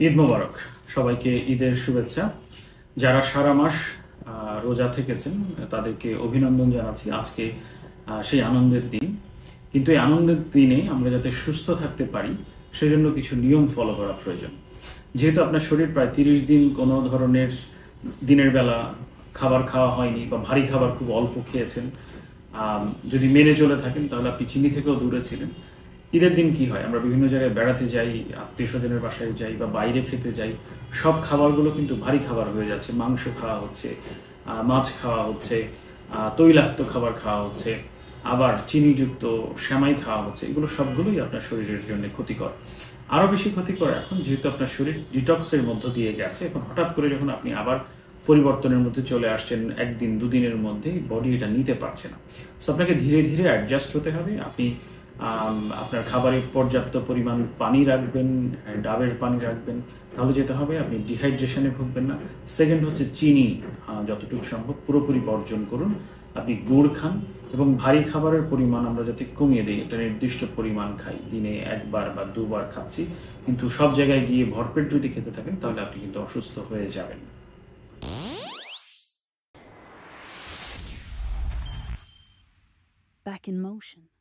ঈদ মোবারক। সবাইকে ঈদের শুভেচ্ছা। যারা সারা মাস রোজা থেকেছেন তাদেরকে অভিনন্দন জানাচ্ছি। আজকে সেই আনন্দের দিন, কিন্তু এই আনন্দের দিনে আমরা যাতে সুস্থ থাকতে পারি সেজন্য কিছু নিয়ম ফলো করা প্রয়োজন। যেহেতু আপনার শরীর প্রায় 30 দিন কোনো ধরনের দিনের বেলা খাবার খাওয়া হয়নি বা ভারী খাবার খুব অল্প খেয়েছেন, যদি মেনে চলে থাকেন তাহলে আপনি চিনি থেকেও দূরে ছিলেন। ঈদের দিন কি হয়, আমরা বিভিন্ন জায়গায় বেড়াতে যাই, আত্মীয় স্বজনের বাসায় যাই বা বাইরে খেতে যাই, সব খাবারগুলো কিন্তু ভারী খাবার হয়ে যাচ্ছে। মাংস খাওয়া হচ্ছে, মাছ খাওয়া হচ্ছে, তৈলাক্ত খাবার খাওয়া হচ্ছে, আবার চিনিযুক্ত সেমাই খাওয়া হচ্ছে। এগুলো সবগুলোই আপনার শরীরের জন্য ক্ষতিকর। আরো বেশি ক্ষতিকর এখন, যেহেতু আপনার শরীর ডিটক্সের মধ্য দিয়ে গেছে। এখন হঠাৎ করে যখন আপনি আবার পরিবর্তনের মধ্যে চলে আসছেন, একদিন দুদিনের মধ্যে বডি এটা নিতে পারছে না। সো আপনাকে ধীরে ধীরে অ্যাডজাস্ট হতে হবে। আপনি আপনার খাবারে পর্যাপ্ত পরিমাণ পানি রাখবেন, ডাবের পানি রাখবেন, তাহলে যেতে হবে আপনি ডিহাইড্রেশনে ভুগবেন না। সেকেন্ড হচ্ছে চিনি যতটুকু সম্ভব পুরোপুরি বর্জন করুন। আপনি গুড় খান এবং ভারী খাবারের পরিমাণ আমরা যাতে কমিয়ে দিই, একটা নির্দিষ্ট পরিমাণ খাই, দিনে একবার বা দুবার খাচ্ছি, কিন্তু সব জায়গায় গিয়ে ভরপেট যদি খেতে থাকেন তাহলে আপনি কিন্তু অসুস্থ হয়ে যাবেন। Back in motion.